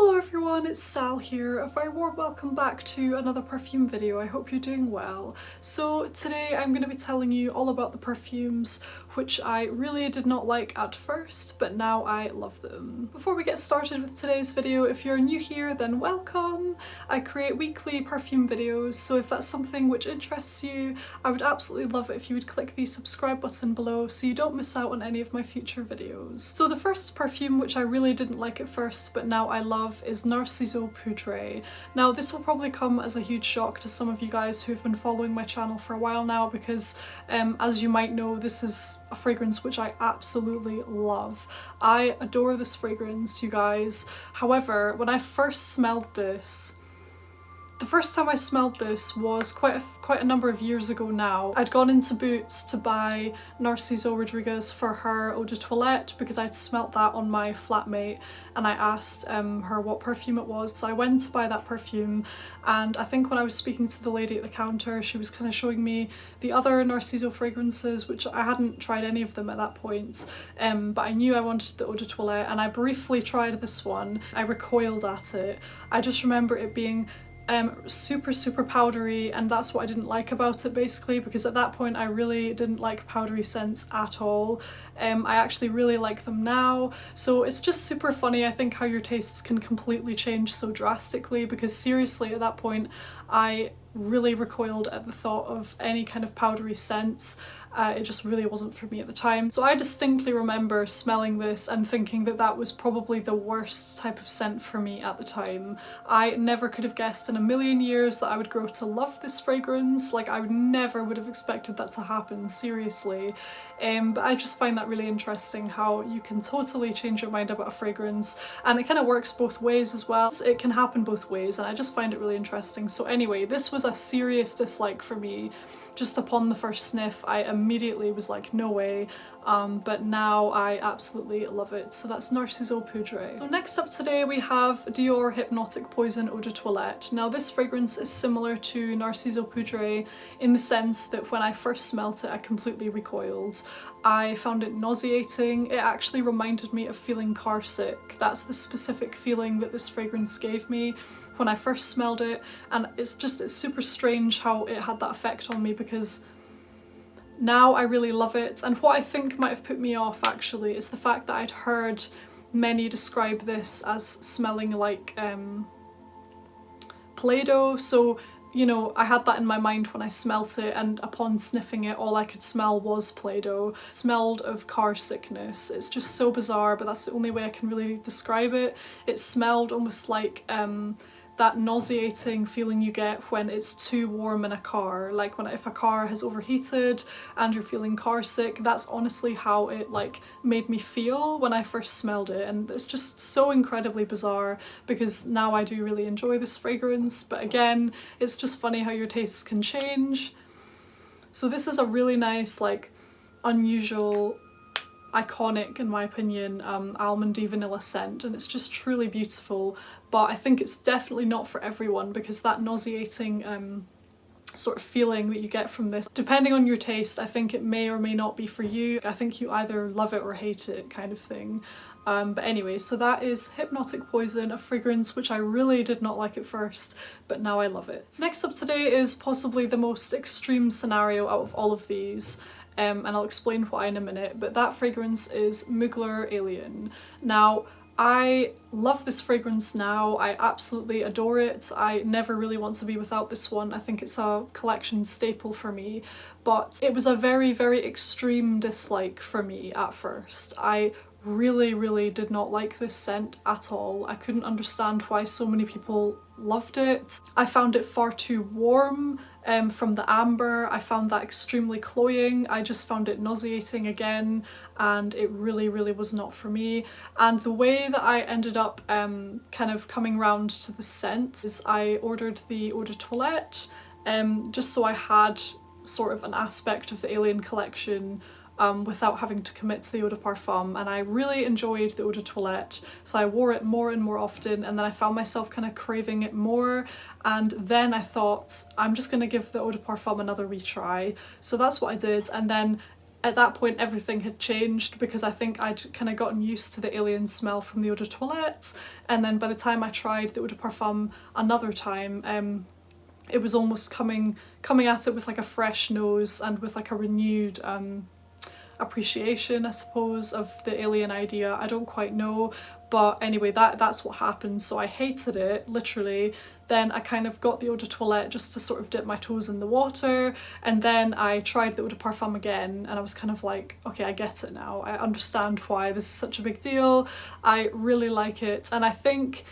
Hello everyone, it's Sal here. A very warm welcome back to another perfume video. I hope you're doing well. So today I'm going to be telling you all about the perfumes which I really did not like at first, but now I love them. Before we get started with today's video, if you're new here, then welcome. I create weekly perfume videos, so if that's something which interests you, I would absolutely love it if you would click the subscribe button below so you don't miss out on any of my future videos. So the first perfume which I really didn't like at first, but now I love, is Narciso Poudre. Now this will probably come as a huge shock to some of you guys who've been following my channel for a while now because as you might know, this is a fragrance which I absolutely love. I adore this fragrance, you guys. However, when I first smelled this, the first time I smelled this was quite a number of years ago now. I'd gone into Boots to buy Narciso Rodriguez for her eau de toilette because I'd smelt that on my flatmate and I asked her what perfume it was. So I went to buy that perfume, and I think when I was speaking to the lady at the counter, she was kind of showing me the other Narciso fragrances, which I hadn't tried any of them at that point, but I knew I wanted the eau de toilette and I briefly tried this one. I recoiled at it. I just remember it being super powdery, and that's what I didn't like about it basically, because at that point I really didn't like powdery scents at all. I actually really like them now, so it's just super funny I think how your tastes can completely change so drastically, because seriously at that point I really recoiled at the thought of any kind of powdery scents. It just really wasn't for me at the time. So I distinctly remember smelling this and thinking that that was probably the worst type of scent for me at the time. I never could have guessed in a million years that I would grow to love this fragrance. Like, I never would have expected that to happen, seriously. But I just find that really interesting how you can totally change your mind about a fragrance, and it kind of works both ways as well. It can happen both ways, and I just find it really interesting. So anyway, this was a serious dislike for me. Just upon the first sniff, I immediately was like, no way, but now I absolutely love it. So that's Narciso Poudre. So next up today we have Dior Hypnotic Poison Eau de Toilette. Now this fragrance is similar to Narciso Poudre in the sense that when I first smelt it, I completely recoiled. I found it nauseating. It actually reminded me of feeling car sick. That's the specific feeling that this fragrance gave me when I first smelled it, and it's super strange how it had that effect on me, because now I really love it. And what I think might have put me off actually is the fact that I'd heard many describe this as smelling like Play-Doh. So, you know, I had that in my mind when I smelt it, and upon sniffing it all I could smell was Play-Doh. It smelled of car sickness. It's just so bizarre, but that's the only way I can really describe it. It smelled almost like that nauseating feeling you get when it's too warm in a car, like if a car has overheated and you're feeling car sick. That's honestly how it like made me feel when I first smelled it, and it's just so incredibly bizarre because now I do really enjoy this fragrance. But again, it's just funny how your tastes can change. So this is a really nice, like, unusual, iconic, in my opinion, almondy vanilla scent, and it's just truly beautiful. But I think it's definitely not for everyone, because that nauseating sort of feeling that you get from this, depending on your taste, I think it may or may not be for you. I think you either love it or hate it, kind of thing. But anyway, so that is Hypnotic Poison, a fragrance which I really did not like at first, but now I love it. Next up today is possibly the most extreme scenario out of all of these. And I'll explain why in a minute, but that fragrance is Mugler Alien. Now, I love this fragrance now. I absolutely adore it. I never really want to be without this one. I think it's a collection staple for me, but it was a very extreme dislike for me at first. I really did not like this scent at all. I couldn't understand why so many people loved it. I found it far too warm from the amber. I found that extremely cloying. I just found it nauseating again, and it really was not for me. And the way that I ended up kind of coming round to the scent is I ordered the eau de toilette just so I had sort of an aspect of the Alien collection without having to commit to the eau de parfum, and I really enjoyed the eau de toilette, so I wore it more and more often, and then I found myself kind of craving it more, and then I thought I'm just gonna give the eau de parfum another retry. So that's what I did, and then at that point everything had changed, because I think I'd kind of gotten used to the Alien smell from the Eau de Toilette, and then by the time I tried the Eau de Parfum another time, it was almost coming at it with like a fresh nose and with like a renewed appreciation, I suppose, of the Alien idea. I don't quite know, but anyway, that's what happened. So I hated it, literally. Then I kind of got the Eau de Toilette just to sort of dip my toes in the water, and then I tried the Eau de Parfum again, and I was kind of like, okay, I get it now. I understand why this is such a big deal. I really like it, and I think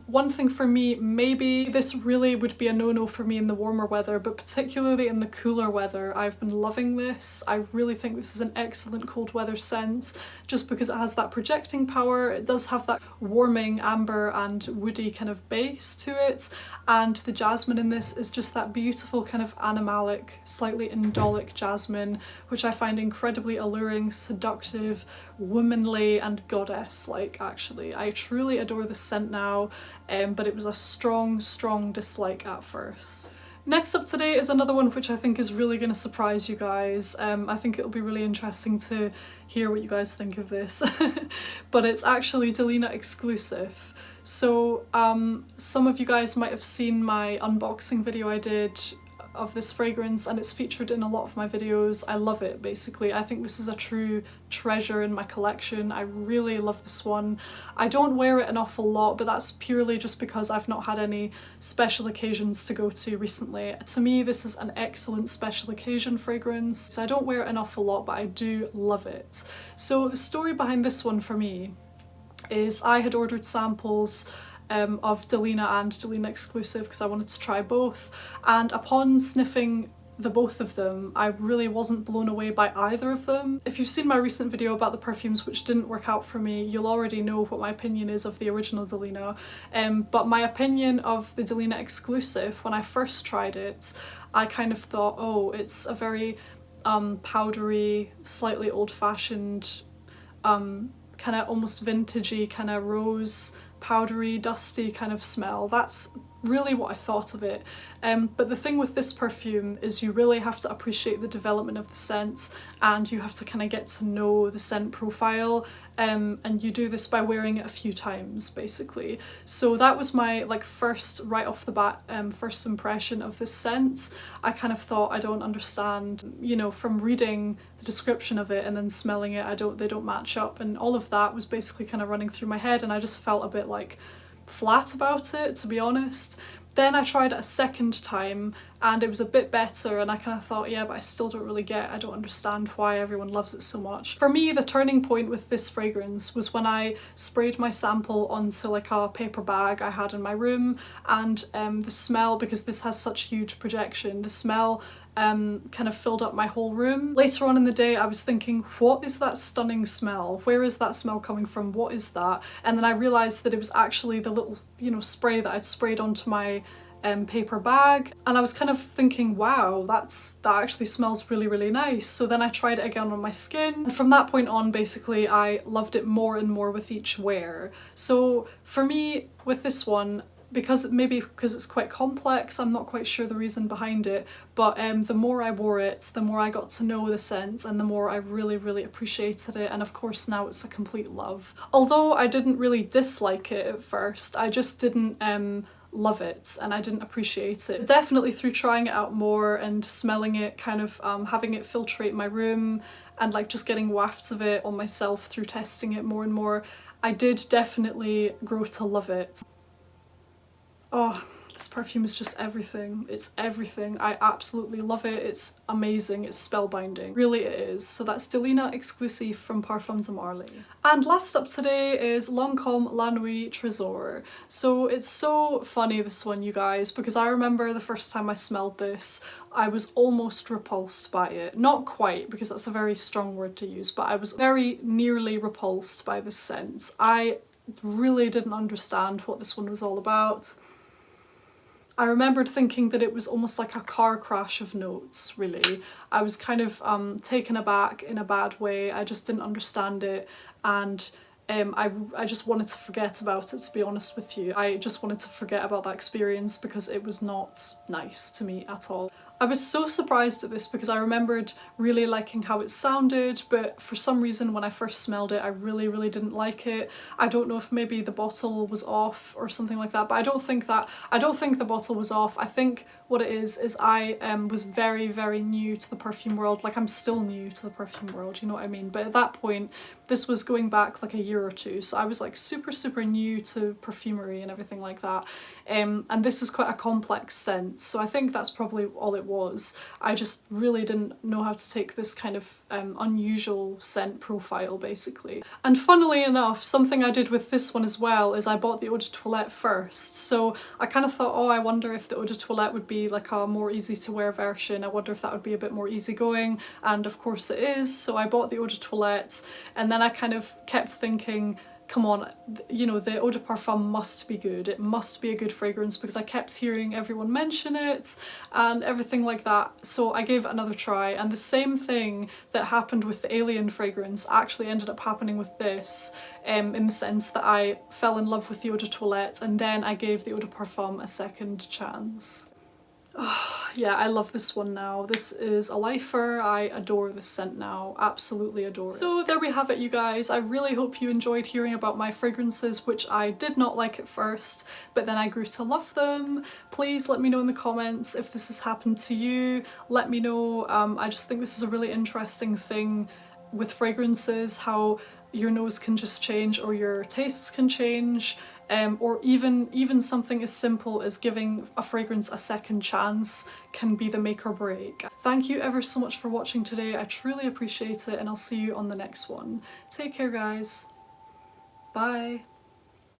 one thing for me, maybe this really would be a no-no for me in the warmer weather, but particularly in the cooler weather, I've been loving this. I really think this is an excellent cold weather scent, just because it has that projecting power. It does have that warming amber and woody kind of base to it, and the jasmine in this is just that beautiful kind of animalic, slightly indolic jasmine, which I find incredibly alluring, seductive, womanly, and goddess-like. Actually, I truly adore this scent now. But it was a strong dislike at first. Next up today is another one which I think is really going to surprise you guys. I think it'll be really interesting to hear what you guys think of this. But it's actually Delina Exclusif. So some of you guys might have seen my unboxing video I did of this fragrance, and it's featured in a lot of my videos. I love it, basically. I think this is a true treasure in my collection. I really love this one. I don't wear it an awful lot, but that's purely just because I've not had any special occasions to go to recently. To me, this is an excellent special occasion fragrance. So I don't wear it an awful lot, but I do love it. So the story behind this one for me is I had ordered samples of Delina and Delina Exclusif because I wanted to try both, and upon sniffing the both of them, I really wasn't blown away by either of them. If you've seen my recent video about the perfumes which didn't work out for me, you'll already know what my opinion is of the original Delina, but my opinion of the Delina Exclusif, when I first tried it, I kind of thought, oh, it's a very powdery, slightly old-fashioned, kind of almost vintagey, kind of rose, powdery, dusty kind of smell. That's really what I thought of it. But the thing with this perfume is you really have to appreciate the development of the scent, and you have to kind of get to know the scent profile, and you do this by wearing it a few times, basically. So that was my first, right off the bat, first impression of this scent. I kind of thought, I don't understand, you know, from reading the description of it and then smelling it, they don't match up, and all of that was basically kind of running through my head, and I just felt a bit flat about it, to be honest. Then I tried it a second time and it was a bit better, and I kind of thought, yeah, but I still I don't understand why everyone loves it so much. For me, the turning point with this fragrance was when I sprayed my sample onto a paper bag I had in my room, and the smell, because this has such huge projection, the smell kind of filled up my whole room. Later on in the day I was thinking, what is that stunning smell? Where is that smell coming from? What is that? And then I realised that it was actually the little, spray that I'd sprayed onto my paper bag, and I was kind of thinking, wow, that actually smells really, really nice. So then I tried it again on my skin, and from that point on, basically, I loved it more and more with each wear. So for me, with this one, because it's quite complex, I'm not quite sure the reason behind it, but the more I wore it, the more I got to know the scent, and the more I really, really appreciated it, and of course now it's a complete love. Although I didn't really dislike it at first, I just didn't love it, and I didn't appreciate it. Definitely through trying it out more and smelling it, kind of having it filtrate my room, and just getting wafts of it on myself through testing it more and more, I did definitely grow to love it. Oh, this perfume is just everything. It's everything. I absolutely love it. It's amazing. It's spellbinding. Really it is. So that's Delina Exclusif from Parfums I. And last up today is Lancôme La Nuit Tresor. So it's so funny, this one, you guys, because I remember the first time I smelled this, I was almost repulsed by it. Not quite, because that's a very strong word to use, but I was very nearly repulsed by this scent. I really didn't understand what this one was all about. I remembered thinking that it was almost like a car crash of notes, really. I was kind of taken aback in a bad way. I just didn't understand it, and I just wanted to forget about it, to be honest with you. I just wanted to forget about that experience because it was not nice to me at all. I was so surprised at this because I remembered really liking how it sounded, but for some reason when I first smelled it I really didn't like it. I don't know if maybe the bottle was off or something like that, but I don't think the bottle was off. I think what it is I was very new to the perfume world. Like, I'm still new to the perfume world, you know what I mean? But at that point, this was going back like a year or two, so I was like super new to perfumery and everything like that. And this is quite a complex scent, so I think that's probably all it was. I just really didn't know how to take this kind of unusual scent profile, basically. And funnily enough, something I did with this one as well is I bought the eau de toilette first. So I kind of thought, oh, I wonder if the eau de toilette would be like a more easy to wear version. I wonder if that would be a bit more easygoing, and of course it is. So I bought the eau de toilette, and then I kind of kept thinking, come on, you know, the eau de parfum must be good. It must be a good fragrance because I kept hearing everyone mention it and everything like that. So I gave it another try, and the same thing that happened with the Alien fragrance actually ended up happening with this, in the sense that I fell in love with the eau de toilette and then I gave the eau de parfum a second chance. Oh, yeah, I love this one now. This is a lifer. I adore this scent now. Absolutely adore it. So there we have it, you guys. I really hope you enjoyed hearing about my fragrances, which I did not like at first, but then I grew to love them. Please let me know in the comments if this has happened to you. Let me know. I just think this is a really interesting thing with fragrances, how your nose can just change or your tastes can change. Or even something as simple as giving a fragrance a second chance can be the make or break. Thank you ever so much for watching today. I truly appreciate it, and I'll see you on the next one. Take care, guys. Bye.